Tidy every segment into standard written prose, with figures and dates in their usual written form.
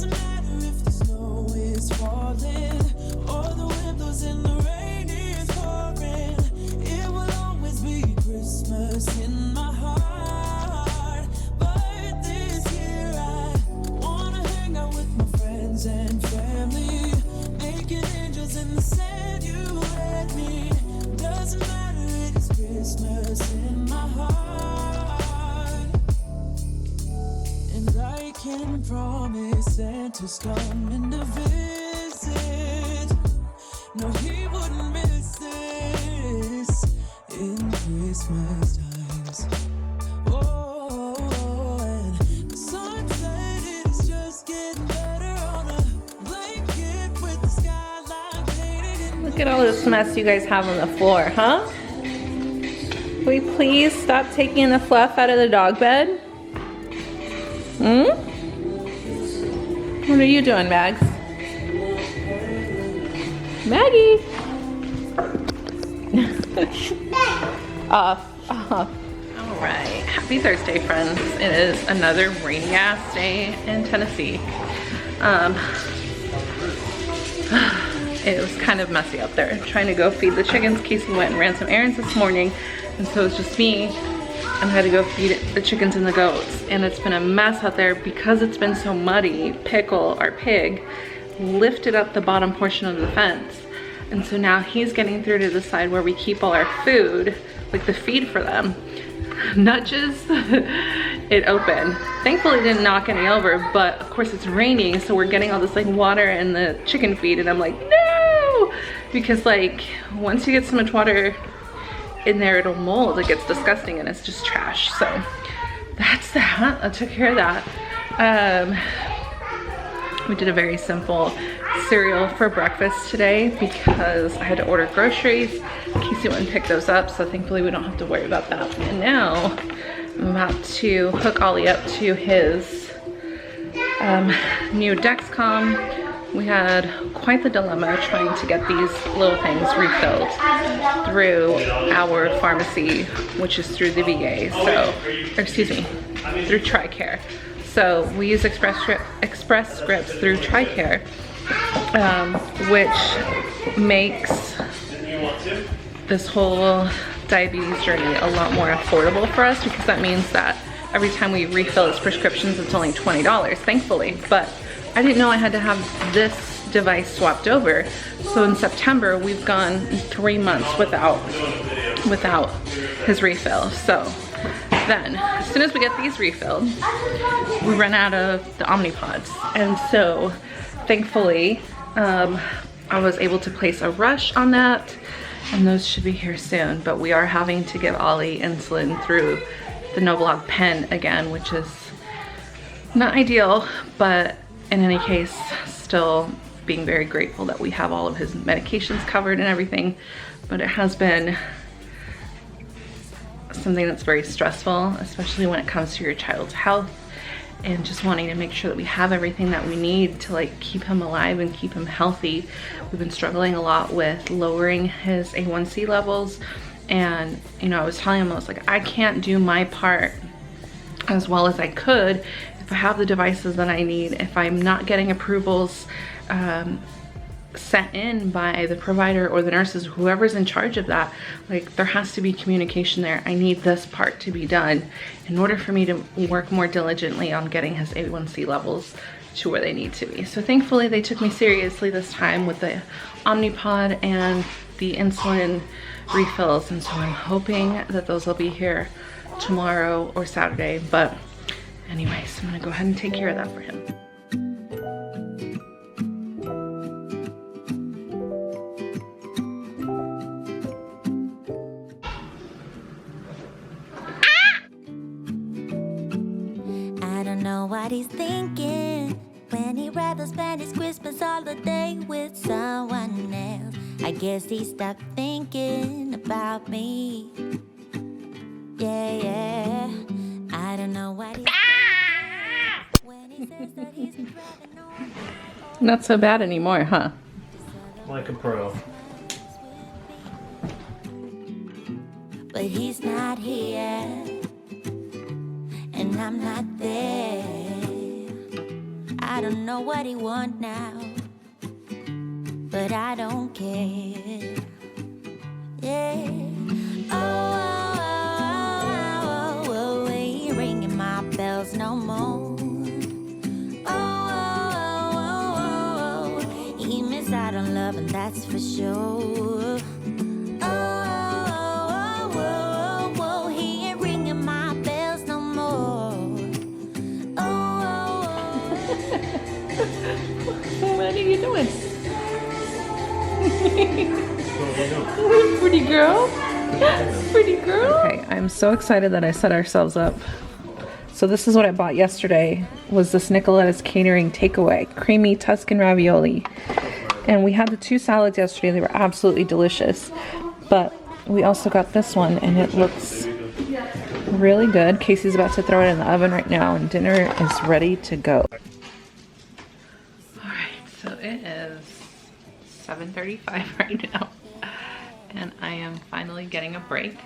Doesn't matter if the snow is falling or the wind blows and the rain is pouring. It will always be Christmas in my heart. But this year I wanna hang out with my friends and family, making angels in the sand. You and me. Doesn't matter, it is Christmas in my heart. And I can promise Santa's coming to visit. No, he wouldn't miss this in Christmas times. Oh, and the sun said it's just getting better on a blanket with the skyline painted in. Look at all this mess you guys have on the floor, huh? Can we please stop taking the fluff out of the dog bed? What are you doing, Mags? Maggie! Off. Alright, happy Thursday, friends. It is another rainy ass day in Tennessee. It was kind of messy out there trying to go feed the chickens. Casey went and ran some errands this morning, and so it's just me, and I had to go feed the chickens and the goats. And it's been a mess out there because it's been so muddy. Pickle, our pig, lifted up the bottom portion of the fence. And so now he's getting through to the side where we keep all our food, like the feed for them. Nudges it open. Thankfully it didn't knock any over, but of course it's raining, so we're getting all this like water in the chicken feed, and I'm like, no! Because like, once you get so much water in there, it'll mold. It gets disgusting and it's just trash. So that's that. I took care of that. We did a very simple cereal for breakfast today because I had to order groceries. Casey went and picked those up, so thankfully we don't have to worry about that. And now I'm about to hook Ollie up to his new Dexcom. We had quite the dilemma trying to get these little things refilled through our pharmacy, which is through the VA, so, or excuse me, through TRICARE. So we use Express Scripts through TRICARE, which makes this whole diabetes journey a lot more affordable for us, because that means that every time we refill his prescriptions, it's only $20, thankfully. But I didn't know I had to have this device swapped over. So in September, we've gone 3 months without his refill. So then, as soon as we get these refilled, we run out of the Omnipods. And so, thankfully, I was able to place a rush on that, and those should be here soon. But we are having to give Ollie insulin through the Novolog pen again, which is not ideal, but in any case, still being very grateful that we have all of his medications covered and everything. But it has been something that's very stressful, especially when it comes to your child's health and just wanting to make sure that we have everything that we need to like keep him alive and keep him healthy. We've been struggling a lot with lowering his A1C levels, and you know, I was telling him, I was like, I can't do my part as well as I could if I have the devices that I need, if I'm not getting approvals sent in by the provider or the nurses, whoever's in charge of that. Like, there has to be communication there. I need this part to be done in order for me to work more diligently on getting his A1C levels to where they need to be. So thankfully they took me seriously this time with the Omnipod and the insulin refills, and so I'm hoping that those will be here tomorrow or Saturday. But anyways, I'm gonna go ahead and take care of that for him. What he's thinking when he'd rather spend his Christmas holiday with someone else. I guess he stopped thinking about me. Yeah, I don't know what he's thinking when he says that he's driving on. Not so bad anymore, huh? Like a pro. But he's not here, and I'm not there. I I don't know what he want now, but I don't care. Yeah. Oh, he ain't ringing my bells no more. He missed out on love, and that's for sure. He ain't ringing my bells no more. What are you doing? Pretty girl. Pretty girl. Okay, I'm so excited that I set ourselves up. So this is what I bought yesterday, was this Nicoletta's Catering takeaway, creamy Tuscan ravioli. And we had the 2 salads yesterday. They were absolutely delicious. But we also got this one, and it looks really good. Casey's about to throw it in the oven right now, and dinner is ready to go. Alright, so it is 7:35 right now. And I am finally getting a break.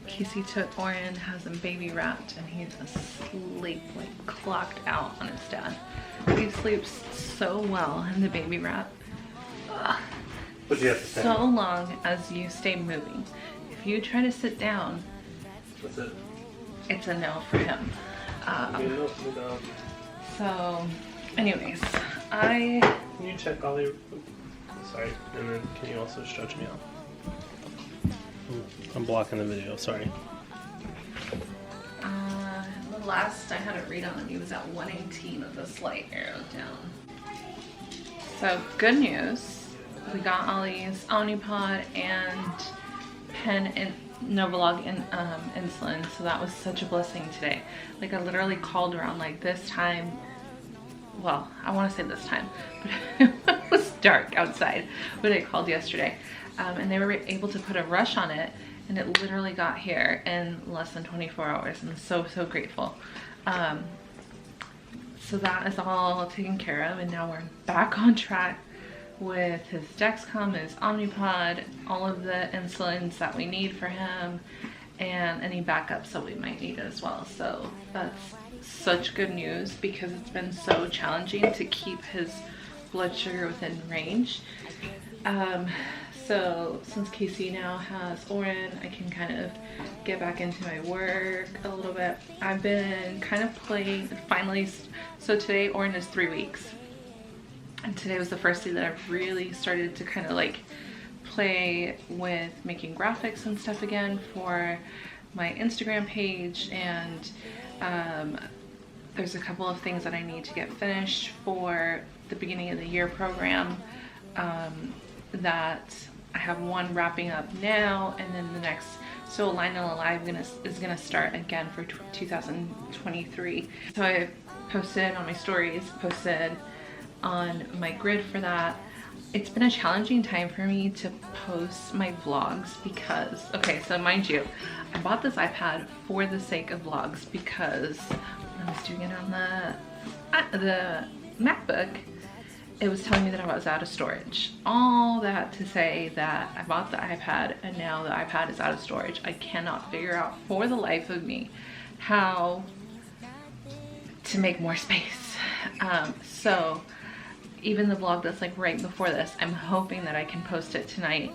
Casey took Oren, has him baby wrapped, and he's asleep, like clocked out on his dad. He sleeps so well in the baby wrap. What do you have to say? So long as you stay moving. If you try to sit down, What's it? it's a no for him. So, anyways, Can you check all your... Sorry, and then can you also stretch me out? I'm blocking the video, sorry. The last I had it read on, he was at 118 with a slight arrow down. So, good news. We got Ollie's Omnipod and Pen and Novolog insulin, so that was such a blessing today. Like, I literally called around like this time. Well, I want to say this time, but it was dark outside when I called yesterday. And they were able to put a rush on it, and it literally got here in less than 24 hours. I'm so grateful. So that is all taken care of, and now we're back on track with his Dexcom, his Omnipod, all of the insulins that we need for him, and any backups that we might need as well. So that's such good news, because it's been so challenging to keep his blood sugar within range. So since Casey now has Oren, I can kind of get back into my work a little bit. I've been kind of playing, finally, so today Oren is 3 weeks. And today was the first day that I really started to kind of like play with making graphics and stuff again for my Instagram page. And there's a couple of things that I need to get finished for the beginning of the year program, that I have one wrapping up now, and then the next, so Align and Alive is gonna start again for 2023. So I posted on my stories, posted on my grid for that. It's been a challenging time for me to post my vlogs because, okay, so mind you, I bought this iPad for the sake of vlogs, because when I was doing it on the MacBook, it was telling me that I was out of storage. All that to say that I bought the iPad and now the iPad is out of storage. I cannot figure out for the life of me how to make more space. So even the vlog that's like right before this, I'm hoping that I can post it tonight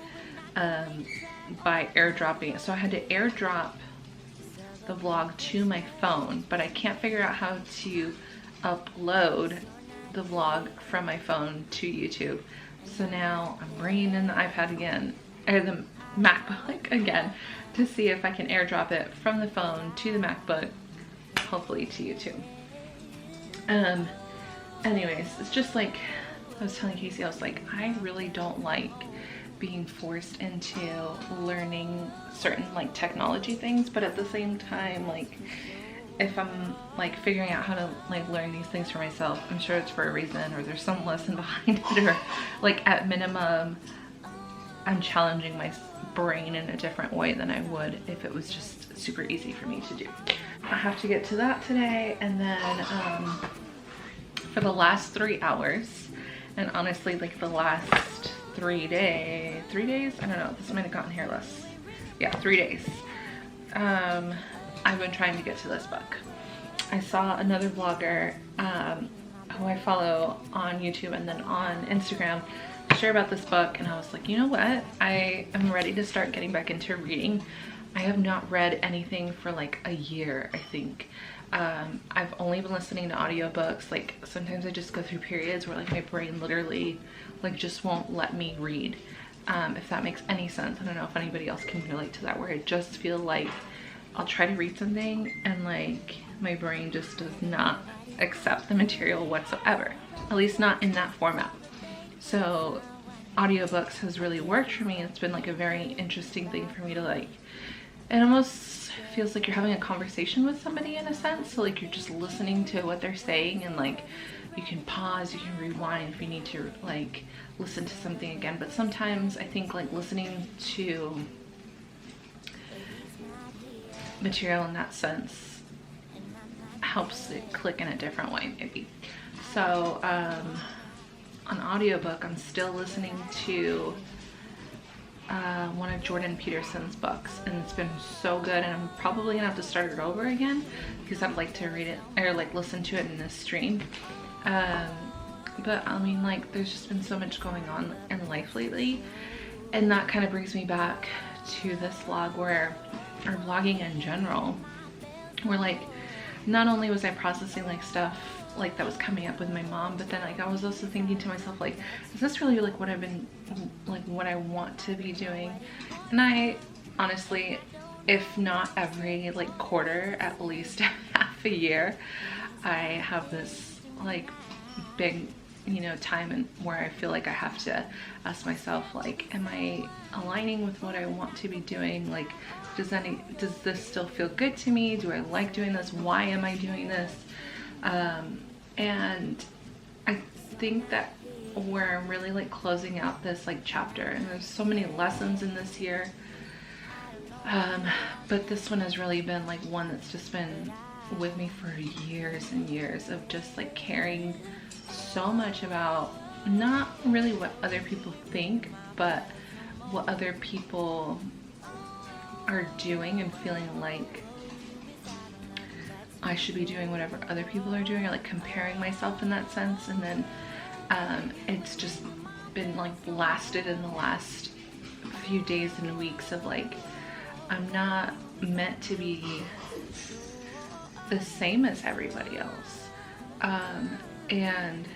by airdropping it. So I had to airdrop the vlog to my phone, but I can't figure out how to upload the vlog from my phone to YouTube. So now I'm bringing in the iPad again, or the MacBook again, to see if I can airdrop it from the phone to the MacBook, hopefully to YouTube. Anyways, it's just like I was telling Casey, I was like, I really don't like being forced into learning certain like technology things, but at the same time, like if I'm like figuring out how to like learn these things for myself, I'm sure it's for a reason, or there's some lesson behind it, or like at minimum I'm challenging my brain in a different way than I would if it was just super easy for me to do. I have to get to that today, and then for the last 3 hours, and honestly like the last 3 days, I don't know, this might have gotten here less, yeah, 3 days, I've been trying to get to this book. I saw another vlogger who I follow on YouTube and then on Instagram share about this book, and I was like, you know what? I am ready to start getting back into reading. I have not read anything for like a year, I think. I've only been listening to audiobooks. Like sometimes I just go through periods where like my brain literally like just won't let me read. If that makes any sense. I don't know if anybody else can relate to that, where I just feel like I'll try to read something and like my brain just does not accept the material whatsoever, at least not in that format. So audiobooks has really worked for me. It's been like a very interesting thing for me to like, it almost feels like you're having a conversation with somebody in a sense. So like you're just listening to what they're saying, and like you can pause, you can rewind if you need to like listen to something again. But sometimes I think like listening to material in that sense helps it click in a different way maybe. So on audiobook, I'm still listening to one of Jordan Peterson's books, and it's been so good, and I'm probably gonna have to start it over again because I'd like to read it or like listen to it in this stream. But I mean, like there's just been so much going on in life lately, and that kind of brings me back to this vlog or vlogging in general, where like not only was I processing like stuff like that was coming up with my mom, but then like I was also thinking to myself, like, is this really like what I've been like what I want to be doing? And I honestly, if not every like quarter, at least half a year, I have this like big, you know, time and where I feel like I have to ask myself, like, am I aligning with what I want to be doing? Like, does this still feel good to me? Do I like doing this? Why am I doing this? And I think that where I'm really like closing out this like chapter, and there's so many lessons in this year, but this one has really been like one that's just been with me for years and years, of just like caring so much about not really what other people think, but what other people are doing, and feeling like I should be doing whatever other people are doing, or like comparing myself in that sense. And then it's just been like blasted in the last few days and weeks of like, I'm not meant to be the same as everybody else. And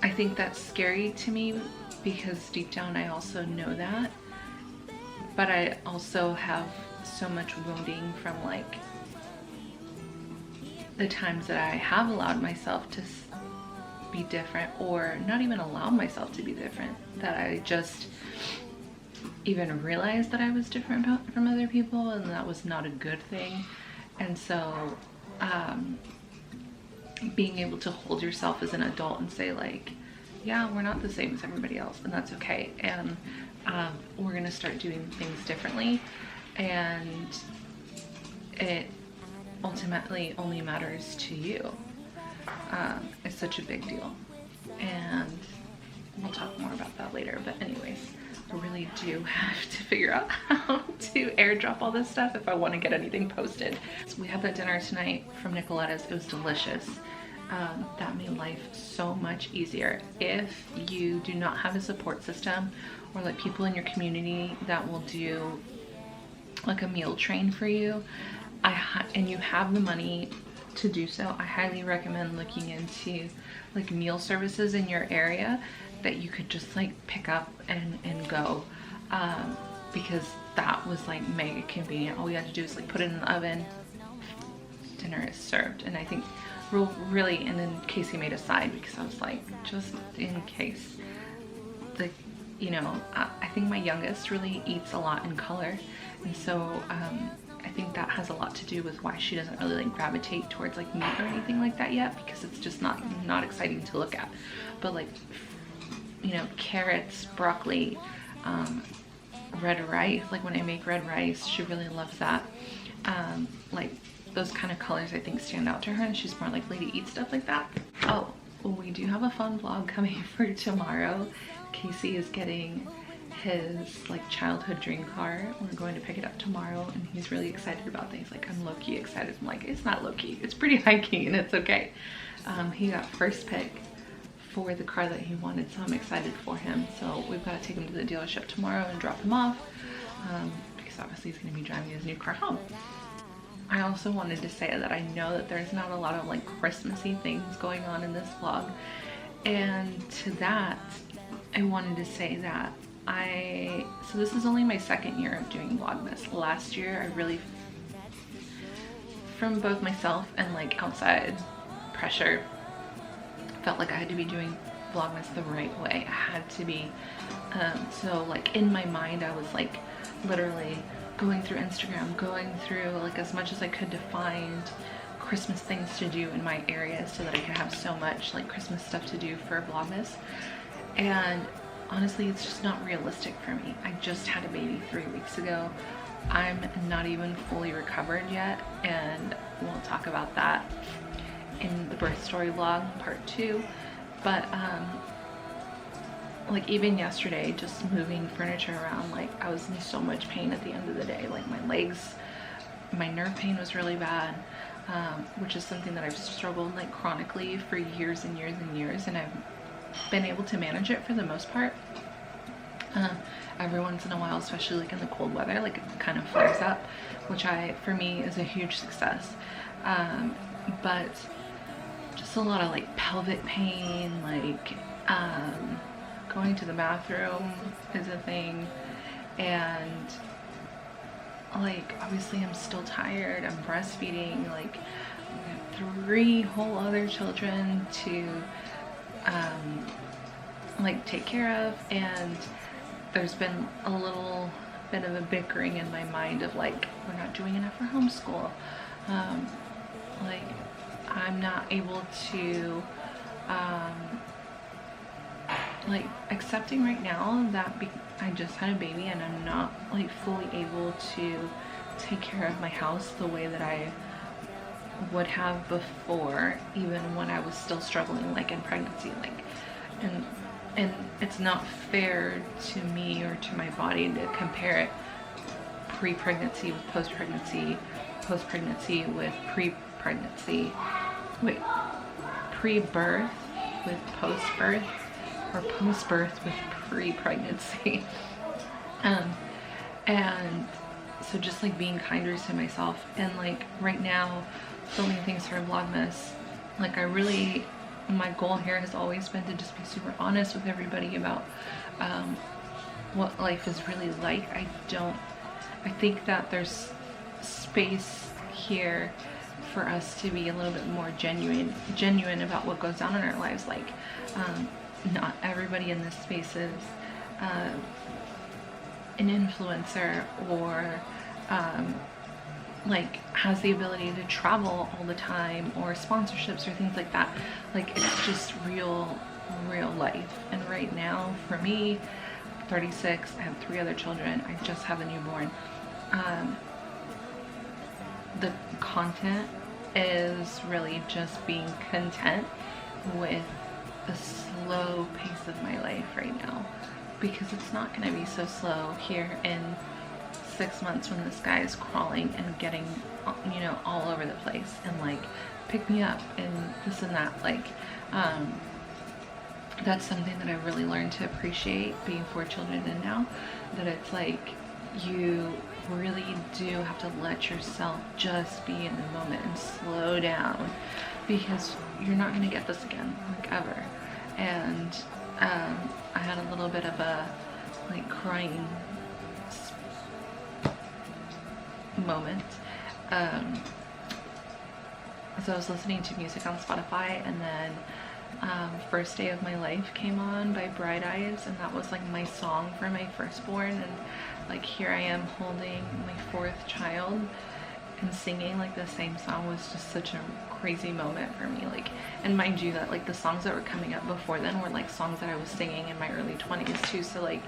I think that's scary to me, because deep down I also know that, but I also have so much wounding from like the times that I have allowed myself to be different, or not even allowed myself to be different, that I just even realized that I was different from other people, and that was not a good thing. And so being able to hold yourself as an adult and say like, yeah, we're not the same as everybody else, and that's okay, and we're gonna start doing things differently, and it ultimately only matters to you. It's such a big deal, and we'll talk more about that later. But anyways, I really do have to figure out how to airdrop all this stuff if I want to get anything posted. So we had that dinner tonight from Nicoletta's. It was delicious. That made life so much easier. If you do not have a support system, or like people in your community that will do like a meal train for you, and you have the money to do so, I highly recommend looking into like meal services in your area that you could just like pick up and go, because that was like mega convenient. All you had to do is like put it in the oven, dinner is served. And I think really, and then Casey made a side, because I was like, just in case, like, you know, I think my youngest really eats a lot in color, and so I think that has a lot to do with why she doesn't really like gravitate towards like meat or anything like that yet, because it's just not exciting to look at. But like, you know, carrots, broccoli, red rice, like when I make red rice, she really loves that. Like those kind of colors I think stand out to her, and she's more likely to eat stuff like that. Oh, we do have a fun vlog coming for tomorrow. Casey is getting his like childhood dream car. We're going to pick it up tomorrow, and he's really excited about things. Like, I'm low-key excited. I'm like, it's not low-key, it's pretty high-key, and it's okay. He got first pick for the car that he wanted, so I'm excited for him. So we've got to take him to the dealership tomorrow and drop him off, because obviously he's going to be driving his new car home. I also wanted to say that I know that there's not a lot of like Christmassy things going on in this vlog, and to that I wanted to say that so this is only my second year of doing Vlogmas. Last year I really, from both myself and like outside pressure, felt like I had to be doing Vlogmas the right way. I had to be, so like in my mind I was like literally going through Instagram, going through like as much as I could to find Christmas things to do in my area so that I could have so much like Christmas stuff to do for Vlogmas. And honestly, it's just not realistic for me. I just had a baby 3 weeks ago. I'm not even fully recovered yet, and we'll talk about that in the birth story vlog part 2. But like even yesterday, just moving furniture around, like I was in so much pain at the end of the day. Like my legs, my nerve pain was really bad, which is something that I've struggled like chronically for years and years and years, and I've been able to manage it for the most part. Every once in a while, especially like in the cold weather, like it kind of flares up, which for me is a huge success. But just a lot of like pelvic pain, like going to the bathroom is a thing, and like obviously I'm still tired. I'm breastfeeding, like I have 3 whole other children to like take care of, and there's been a little bit of a bickering in my mind of like, we're not doing enough for homeschool. Like I'm not able to like accepting right now that I just had a baby and I'm not like fully able to take care of my house the way that I would have before, even when I was still struggling like in pregnancy. Like and it's not fair to me or to my body to compare it pre-pregnancy with post-pregnancy, post-pregnancy with pre-pregnancy, wait, pre-birth with post-birth, or post-birth with pre-pregnancy. And so just like being kinder to myself, and like right now filming things for Vlogmas, like my goal here has always been to just be super honest with everybody about what life is really like. I think that there's space here for us to be a little bit more genuine about what goes on in our lives. Like not everybody in this space is an influencer or like has the ability to travel all the time, or sponsorships or things like that. Like it's just real life. And right now for me, 36, I have 3 other children, I just have a newborn. The content is really just being content with the slow pace of my life right now, because it's not going to be so slow here in 6 months when this guy is crawling and getting, you know, all over the place and like pick me up and this and that. Like that's something that I really learned to appreciate being 4 children in now, that it's like you really do have to let yourself just be in the moment and slow down, because you're not going to get this again, like ever. And I had a little bit of a like crying moment. So I was listening to music on Spotify, and then First Day of My Life came on by Bright Eyes, and that was like my song for my firstborn. And like here I am holding my 4th child and singing like the same song was just such a crazy moment for me. Like, and mind you that like the songs that were coming up before then were like songs that I was singing in my early 20s too. So like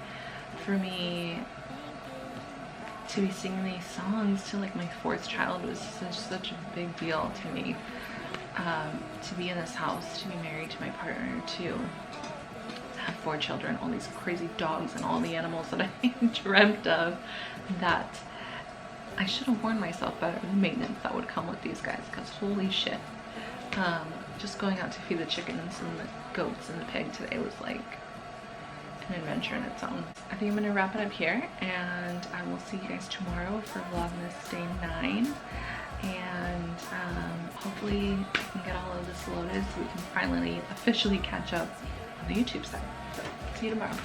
for me to be singing these songs to like my 4th child was such a big deal to me. To be in this house, to be married to my partner, to have 4 children, all these crazy dogs and all the animals that I dreamt of, that I should have warned myself better the maintenance that would come with these guys, because holy shit. Just going out to feed the chickens and the goats and the pig today was like an adventure in its own. I think I'm gonna wrap it up here, and I will see you guys tomorrow for Vlogmas Day 9. And hopefully I can get all of this loaded so we can finally officially catch up on the YouTube side. So see you tomorrow.